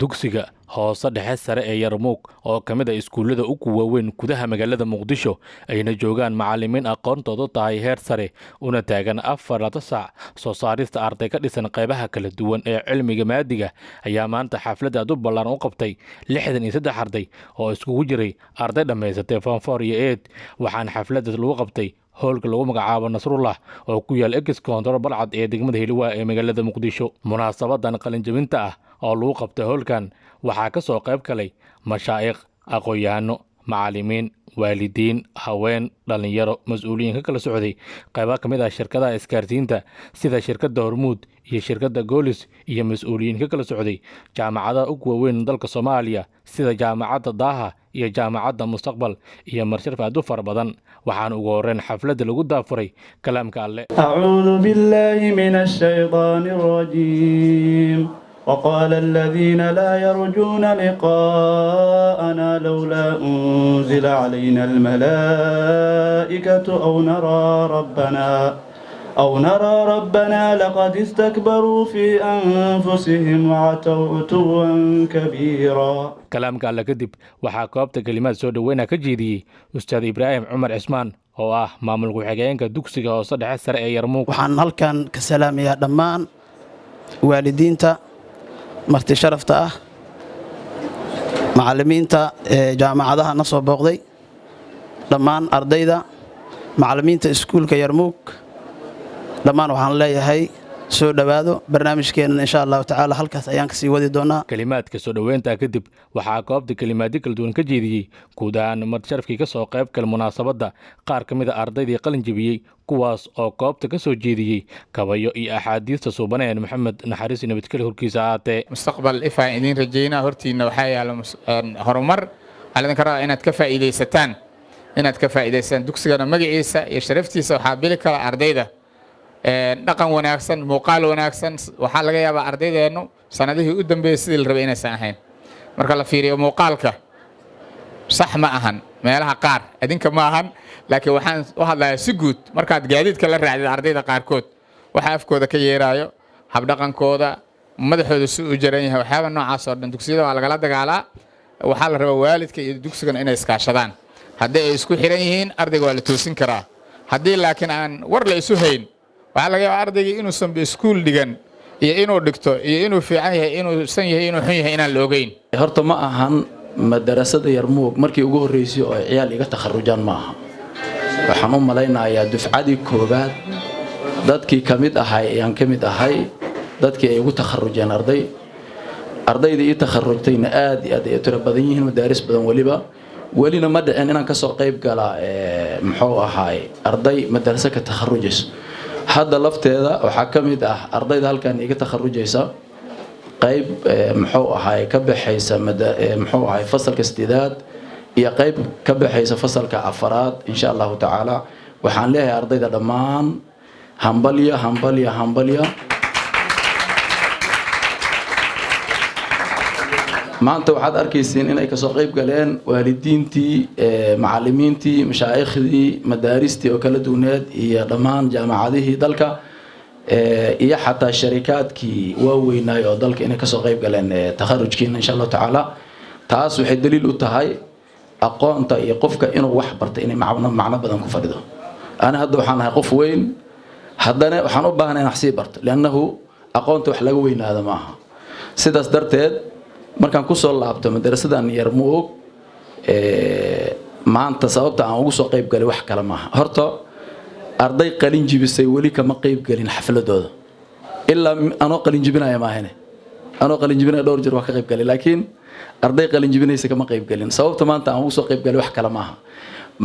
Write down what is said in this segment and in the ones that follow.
dugsiga hoose dhexe sare ee Yarmuug oo kamid ah iskuulada ugu waaweyn gudaha magaalada Muqdisho ayna joogaan macallimiin aqoontoodu tahay heer sare una taagan 4 saac soo saarista arday ka dhisan qaybaha kala duwan ee cilmiga maadiga ayaa maanta xaflad aad u ballaaran u qabtay 63 arday oo iskugu jiray arday dhameysatay form 4 iyo 8 waxaan xafladda lagu qabtay howlka lagu magacaabo Nasrullah oo ku yaal ex control balcad ee degmada Hiilwaa ee magaalada Muqdisho munaasabadan qalinjabinta ah oo lagu qabtay howlkan waxaa ka soo qayb galay mashaayikh aqoonyahanno macallimiin waalidiin haween dhalinyaro mas'uuliyiin ka kala socday qaybaha kamid ah shirkadaha isgaarsiinta sida shirkadda Hormuud iyo shirkadda Golis iyo mas'uuliyiin ka kala socday jaamacadaha ugu waaweyn dalka Soomaaliya sida jaamacadda Daaha iyo jaamacadda Mustaqbal iyo marshal aad u far badan waxaan ugu horreyn xafladda lagu daafuray kalaamka alle a'uudu billahi minash shaytaanir rajiim وقال الذين لا يرجون لقاءنا لولا أنزل علينا الملائكة أو نرى ربنا لقد استكبروا في أنفسهم وعتوا عتوا كبيرا كلامك على كذب waxaa koobta kalimaad soo dhaweynaa ka jeediyay Ustaad Ibraahim Cumar Cismaan oo ah maamulka xigeenka dugsiga hoose dhexe sare ee Yarmuug waxaan halkan ka salaamayaa dhammaan waalidiinta marti sharafta ah macallimiinta jaamacadaha na soo booqday dhammaan ardayda macallimiinta iskuulka Yarmuug dhammaan waxaan leeyahay soo dhawaado barnaamijkeena insha Allah taala halkaas ayaan ka sii wadi doonaa kalimaadka soo dhaweynta kadib waxaa koobta kalimaad kala duwan ka jeediyay guudaan marti sharafkii ka soo qayb gal munaasabada qaar kamid ah ardaydii qalin jabiyay kuwaas oo koobta ka soo jeediyay kabayo iyo axaadiista suubaneen Maxamed naxariis nabadgelyo horkiisa aatee mustaqbal ifaa idin rajeynaa hortiina waxaa yaalo horumar halin kara inaad ka faa'iideystaan dugsigana magaciisa iyo sharaftiisa waxaa bili kala ardayda dhaqan wanaagsan muuqaal wanaagsan waxaa laga yaabaa ardaydeenu sanadihii u dambeeyay sidii la rabay inaysan ahayn marka la fiiriyo muuqaalka sax ma ahan meelaha qaar adinka ma ahan laakiin waxaan u hadlayaa si guud markaad gaadiidka la raacdid ardayda qaarkood waxa afkooda ka yeerayo habdhaqankooda madaxooda si u jaran yahay waxyaaba noocaas oo dhan dugsiyada waa lagala dagaalaa waxaa la rabaa waalidka iyo dugsigan inay iskaashadaan haddii ay isku xiran yihiin ardayga waa la toosin karaa haddii laakiin aan war la isu hayn waxaa laga yaabaa ardaygii inuusan iskuul dhigan iyo inuu dhigto iyo inuu fiican yahay inuusan yahay inuu xun yahay inaan la ogeyn horta ma ahan madarasada Yarmuug markii ugu horeysay oo ciyaal iga takharujaan ma aha waxaan u malaynayaa dufcadii koobaad dadkii kamid ahay ayaan kamid ahay dadkii ay ugu takharujeen ardaydii i takharujtayna aad iyo aad ay tiro badan yihiin madaaris badan walina ma dhicin inaan ka soo qayb gala muxuu ahaay arday madarasa ka takharujayso hadda lafteeda waxaa kamid ah ardayda halkan iga takharujaysa qayb muxuu ahaay ka baxaysa muxuu ahaay fasalka 8aad iyo qayb ka baxaysa fasalka 4aad insha Allah taala waxaan leeyahay ardayda dhammaan hambalya maanta waxaad arkayseen inay ka soo qayb galeen waalidiintii macallimiintii mashaaikhdii madaaristii oo kala duwaneed iyo dhammaan jaamacadihii dalka iyo xataa sharikaadkii waaweynay oo dalka inay ka soo qayb galeen takharujkiina insha Allah taala taas waxay daliil u tahay aqoonta iyo qofka inuu wax barto inay macno badan ku fadhido ana hadda waxaan ahay qof weyn haddana waxaan u baahanahay wax sii barto laanahu aqoonta wax laga weynaado ma aha sidaas darteed markaan ku soo laabto madarasadan Yarmuug maanta sababta aan ugu soo qayb galay wax kale ma aha horta arday qalin jibisay wali kama qayb galin xafladooda ilaa anoo qalin jibinaya ma ahane anoo qalin jibinaya dhowr jeer wax ka qayb galay laakiin arday qalin jibinaysa kama qayb galin sababta maanta aan ugu soo qayb galay wax kale ma aha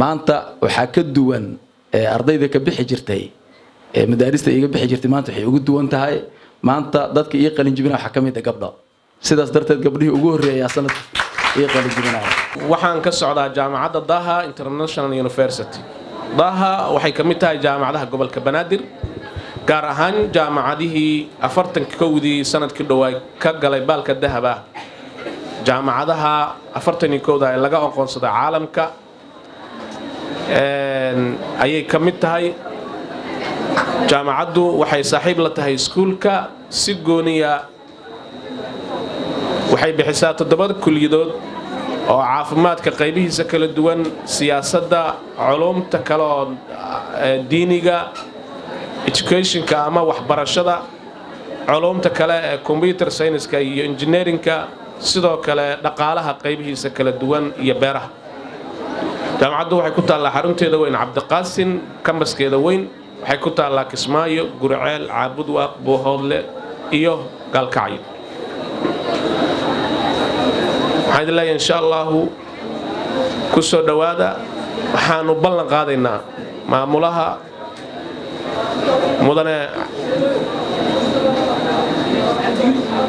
maanta waxa ka duwan ardayda ka bixi jirtay madaarista iga bixi jirtay maanta waxay ugu duwan tahay maanta dadka iyo qalin jibinaya waxa kamid ah gabdho sidaas darteed gabdhihii ugu horeeyay sanad iyo qalin jibinaya waxaan ka socdaa jaamacadda Daaha International University Daaha waxay kamid tahay jaamacadaha gobolka Banaadir gaar ahaan jaamacadihii 41 sanadkii dhawaay ka galay baalka dahaba jaamacadaha 41 ee laga aqoonsaday caalamka ayay kamid tahay jaamacaddu waxay saaxiib la tahay iskuulka si gooniya waxay bixisaa 7 kuliyadood oo caafimaadka qaybihiisa kala duwan, siyaasadda, culumta kale oo diiniga, educationka ama waxbarashada, culumta kale ee computer science-ka iyo engineering-ka, sidoo kale dhaqaalaha qaybihiisa kala duwan iyo beeraha. jaamacaddu waxay ku taallaa xarunteeda weyn Cabdiqaasin, kambaskeeda weyn waxay ku taallaa Kismaayo, Gurceel, Caabudwaaq, Buuhoodle iyo Gaalkacyo. waxaan idin leeyahay insha allahu ku soo dhowaada. waxaanu ballan qaadaynaa maamulaha mudane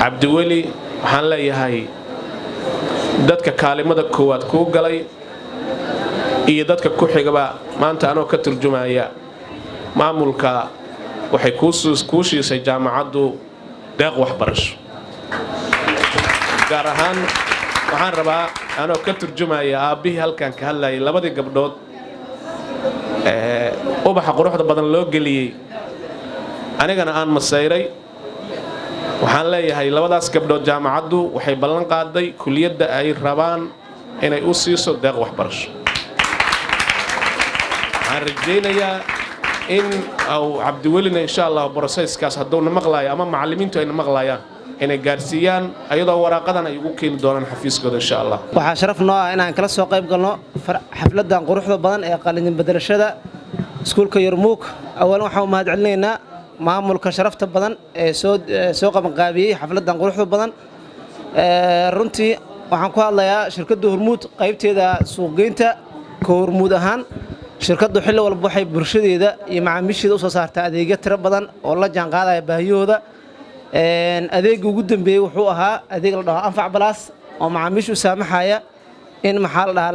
cabdiweli, waxaan leeyahay dadka kaalimada koowaad kuu galay iyo dadka ku xigaba maanta anoo ka turjumaya maamulka waxay kuu siisay jaamacaddu deeq waxbarasho. gaar ahaan waxaan rabaa anoo ka turjumaya aabbihii halkan ka hadlayay, 2 gabdhood ubaxa quruxda badan loo geliyey, anigana aan masayray. waxaan leeyahay 2daas gabdhood jaamacaddu waxay ballan qaaday kuliyadda ay rabaan inay u siiso deeq waxbarasho. waxaan rajaynayaa in cabdiwelina insha allah brosesskaas hadduuna maqlaayo ama macallimiintu ayna maqlaayaan inay gaarsiiyaan ayadoo waraaqadan ay ugu keeni doonaan xafiiskooda insha allah. waxaa sharaf noo ah inaan kala soo qayb galno xafladan quruxda badan ee qalin bedelashada iskuulka Yarmuuk. awalan waxaan u mahadcelinaynaa maamulka sharafta badan ee soo qabanqaabiyey xafladan quruxda badan. runtii waxaan ku hadlayaa shirkadda Hormuud qaybteeda suuqgeynta ka Hormuud ahaan. shirkaddu xilli walba waxay bulshadeeda iyo macaamiisheeda u soo saartaa adeegyo tiro badan oo la jaan qaadaya baahiyahooda. adeegga ugu dambeeyay wuxuu ahaa adeeg la dhaho Anfac Plus oo macaamiishu saamaxaya in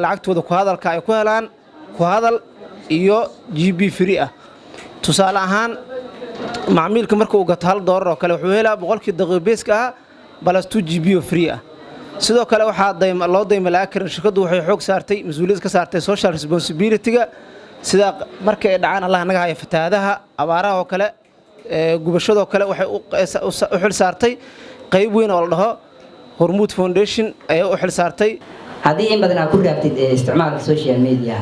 lacagtooda ku hadalka ay ku helaan ku hadal iyo GB free ah. tusaale ahaan macaamilka marka uu gato $1 oo kale wuxuu helaa boqolkii daqiiqo beeska ah plus 2 GB oo free ah. sidoo kale waxaa loo daymalaa karin shirkaddu waxay xoog saartay mas'uuliyad ka saartay social responsibility-ga sida marka ay dhacaan Allah naga haya fatahaadaha, abaaraha oo kale, gubashadoo kale waxay u xil saartay qayb weyn oo la dhaho Hormuud Foundation ayaa u xil saartay. haddii in badan aad ku raabtid isticmaalka social media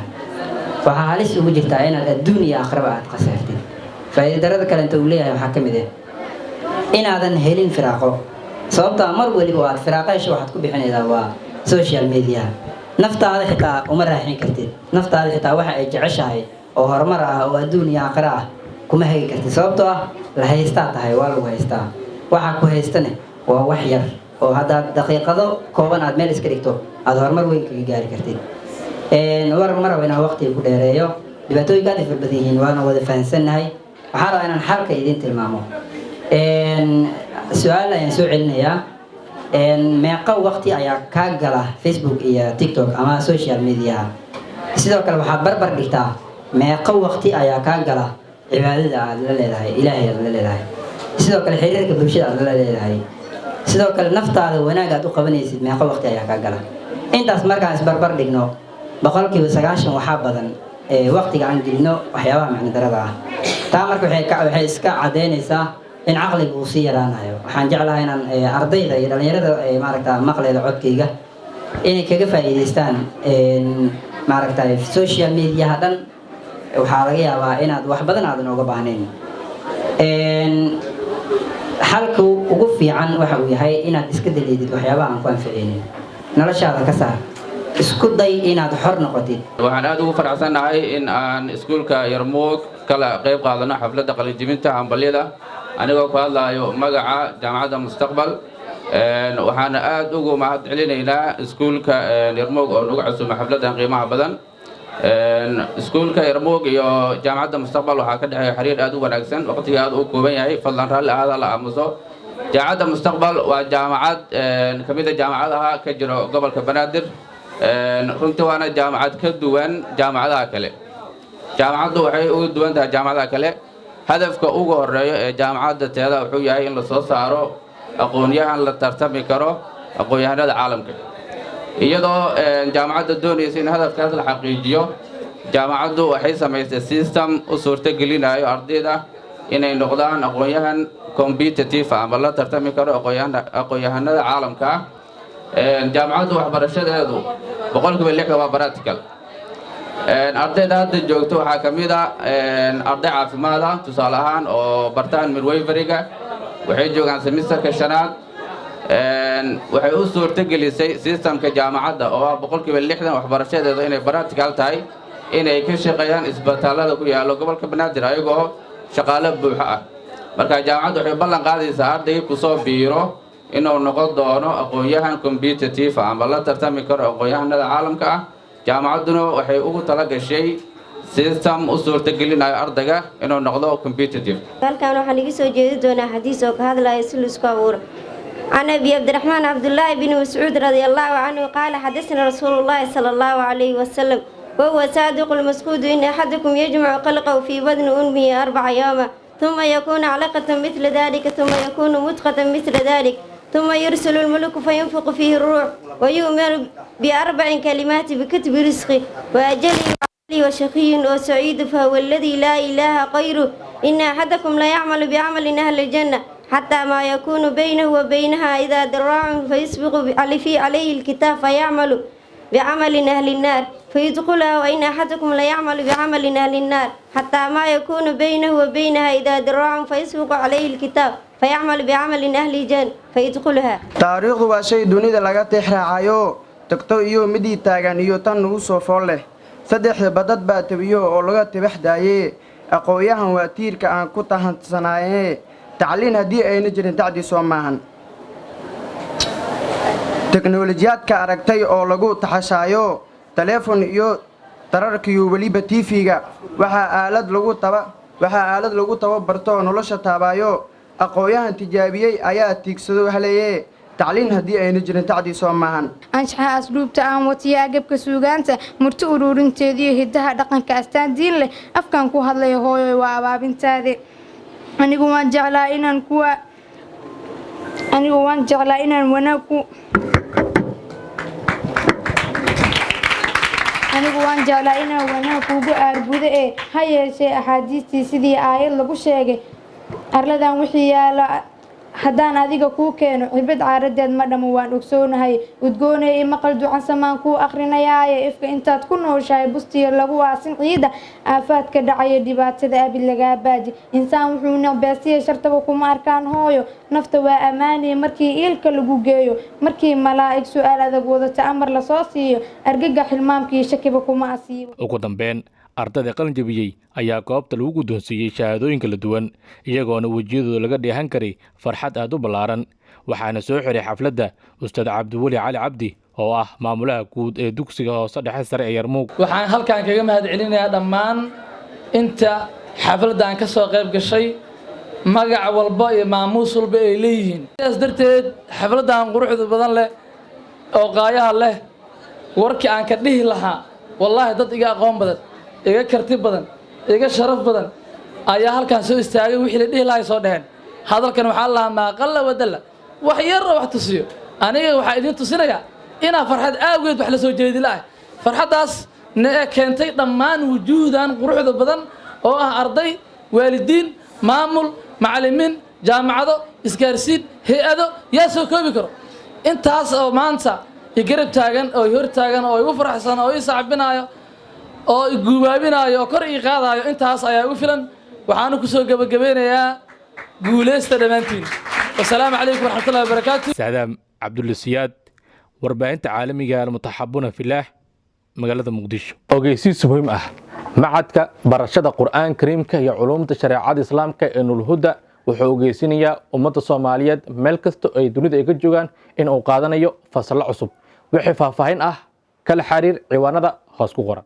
waxaa halis ugu jirtaa inaad adduun iyo aakhiraba aad khasartid. faa'iidada kale inta uu leeyahay waxaa ka mid ah inaadan helin firaaqo, sababtoo mar waliba aad firaaqayso waxaad ku bixinaysaa waa social media. naftaada xitaa uma raaxin kartid, naftaada xitaa waxa ay jeceshahay oo horumar ah oo adduun iyo aakhira ah kuma hagi kartid, sababtoo ah la haystaa tahay, waa lagu haystaa. waxa ku haystane waa wax yar oo haddaad daqiiqado kooban aad meel iska dhigto aad horumar weyn kaga gaari kartid. mar inaan waqtiga ku dheereeyo, dhibaatooyinka aad fara badan yihiin waana wada fahansannahay. waxaa rabaa inaan xalka idin tilmaamo. su-aal ayaan soo celinayaa, meeqa waqti ayaa kaa gala Facebook iyo TikTok ama social media? sidoo kale waxaad barbar dhigtaa meeqa waqti ayaa kaa gala cibaadada aad la leedahay, ilaahay aad la leedahay, sidoo kale xiriirka bulshada aad la leedahay, sidoo kale naftaada wanaag aad u qabanaysid meeqa waqti ayaa kaa gala? intaas markaan isbarbar dhigno 90% waxaa badan waqtiga aan gelino waxyaabaha macno darada ah. taa marka waxay iska cadeynaysaa in caqligu uu sii yaraanayo. waxaan jeclahay inaan ardayda iyo dhalinyarada maaragta maqleeda codkayga inay kaga faa'iideystaan maaragta social media dhan. waxaa laga yaabaa inaad wax badan aadan uga baahnayn. halka ugu fiican waxa uu yahay inaad iska daleedid waxyaabaha aan ku anficaynin, noloshaada ka saar, isku day inaad xor noqotid. waxaan aad ugu faraxsanahay in aan iskuulka Yarmuuk kala qayb qaadano xafladda qalinjibinta hambalyada anigoo ku hadlayo magaca jaamacadda Mustaqbal. waxaan aad ugu mahadcelinaynaa iskuulka Yarmuuk oo nagu casuumay xafladdan qiimaha badan. iskuulka Yarmuuk iyo jaamacadda Mustaqbal waxaa ka dhexeeya xiriir aad u wanaagsan, waqtiga aad u kooban yahay. fadlan raalli ahaada la aamuso. jaamacadda Mustaqbal waa jaamacad ka mid ah jaamacadaha ka jira gobolka Banaadir. runtii waana jaamacad ka duwan jaamacadaha kale. jaamacaddu waxay uga duwan tahay jaamacadaha kale. hadafka ugu horeeya ee jaamacadda teeda wuxuu yahay in la soo saaro aqoon-yahan la tartami karo aqoon-yahanada caalamka. iyadoo jaamacadda doonaysa in hadafkaas la xaqiijiyo, jaamacaddu waxay samaysay system u suurtagelinayo ardayda inay noqdaan aqoon-yahan competitive ama la tartami karo aqoon-yahanada caalamka. jaamacaddu waxbarashadeedu boqolkiiba 60 waa practical ardayda hadda joogto waxaa ka mid ah arday caafimaad ah tusaale ahaan oo bartaan midwiferyga waxay joogaan semesterka 5aad waxay u suurtagelisay systemka jaamacadda oo ah boqolkiiba 60 waxbarashadeedu inay practical tahay inay ka shaqeeyaan isbitaalada ku yaalo gobolka Banaadir ayagoo shaqaale buuxa ah marka jaamacaddu waxay ballan qaadaysaa ardayga ku soo biiro inuu noqon doono aqoon-yahan competitive ama la tartami karo aqoon-yahanada caalamka ah jaamacadduna waxay ugu tala gashay system u suurtagelinayo ardayga inuu noqdo competitive halkaan waxaan iga soo jeedi doonaa xadiis oo ka hadlaya si isku abuur عن أبي عبد الرحمن عبد الله بن مسعود رضي الله عنه قال حدثنا رسول الله صلى الله عليه وسلم وهو صادق المسكود إن أحدكم يجمع قلقه في بدن أمه 4 أياما ثم يكون علقة مثل ذلك ثم يكون مدقة مثل ذلك ثم يرسل الملك فينفق فيه الروح ويؤمر ب4 كلمات بكتب رزقه وأجله وشقي وسعيد فهو الذي لا إله غيره إن أحدكم لا يعمل بعمل أهل الجنة حتى ما يكون بينه وبينها إذا ذراع فيسبق عليه الكتاب فيعمل بعمل أهل النار فيدخلها وإن أحدكم لا يعمل بعمل أهل النار حتى ما يكون بينه وبينها إذا ذراع فيسبق عليه الكتاب فيعمل بعمل أهل الجنة فيدخلها taariikhdu waa shay dunida laga tixraacayo tagto iyo midii taagan iyo tan ugu soo fool leh saddexda badad baa tabiyo oo laga tibaxdaayay aqoonyahan waa tiirka aan ku tahansanaaye tacliin haddii ayna jirin tacdi soo maahan teknolojiyaadka aragtay oo lagu taxashaayo taleefon iyo tararkiyo weliba tv-ga waxaa aalad lagu tababarto nolosha taabaayo aqoonyahan tijaabiyey ayaa tiigsado halaye tacliin haddii ayna jirin tacdi soo maahan anshaxa asluubta aan watiya agabka suugaanta murti ururinteediyo hidaha dhaqanka astaan diin leh afkaan ku hadlay hooyo waa abaabintaade anigu waan jeclaa inaan wanaag kuugu aargudo ee ha yeeshee axaadiistii sidii aayad lagu sheegay arladan wixii yaalo haddaan adiga kuu keeno cibad caaradeed ma dhamo waan ogsoonahay udgoonay maqal ducan samaan kuu akrinayaaye ifka intaad ku nooshahay bustiya lagu aasin ciida aafaadka dhacaya dhibaatada abid lagaa baaji insaan wuxuu necbaasiya shartaba kuma arkaan hooyo nafta waa ammaaniye markii iilka lagu geeyo markii malaa'ig su-aal adag wadata amar lasoo siiyo argagax hilmaamkii shakiba kuma asiibo ugu dambeyn ardayda qalin jabiyey ayaa goobta lagu guddoonsiiyey shahaadooyin kala duwan iyagoona wejiyadooda laga dheehan karay farxad aad u ballaaran waxaana soo xiray xafladda ustaad cabdiweli cali cabdi oo ah maamulaha guud ee dugsiga hoose dhexe sare ee Yarmuug waxaan halkaan kaga mahadcelinayaa dhammaan inta xafladdan ka soo qayb gashay magac walba iyo maamuus walba ay leeyihiin sidaas darteed xafladdan quruxda badan leh oo qaayaha leh warkii aan ka dhihi lahaa wallaahi dad iga aqoon badan iga karti badan iga sharaf badan ayaa halkaan soo istaagay wixii la dhihi lahay soo dhaheen hadalkan waxaa lahaa maaqalla wadalla wax yar oo wax tusiyo aniga waxaa idiin tusinayaa inaa farxad aawgeed wax la soo jeedi lahay farxaddaas na keentay dhammaan wujuuhdan quruxda badan oo ah arday waalidiin maamul macallimiin jaamacado isgaarsiin hay-ado yaa soo koobi karo intaas oo maanta i garab taagan oo i hor taagan oo igu faraxsan oo i sacbinaayo oo i guubaabinaayo oo kor ii qaadaayo intaas ayaa igu filan waxaanu ku soo gabagabeynayaa guuleysta dhammaantiin wasalaamu calaykum waraxmatullahi wabarakaatu saadaam cabdulasiyaad warbaahinta caalamiga almutaxabuna filaah magaalada muqdisho ogeysiis muhiim ah macadka barashada qur'aan kariimka iyo culuumta shareecada islaamka ee nulhuda wuxuu ogeysinayaa ummadda Soomaaliyeed meel kasta oo ay dunida ay ka joogaan in uu qaadanayo fasal cusub wixii faahfaahin ah kala xiriir ciwaanada hoos ku qoran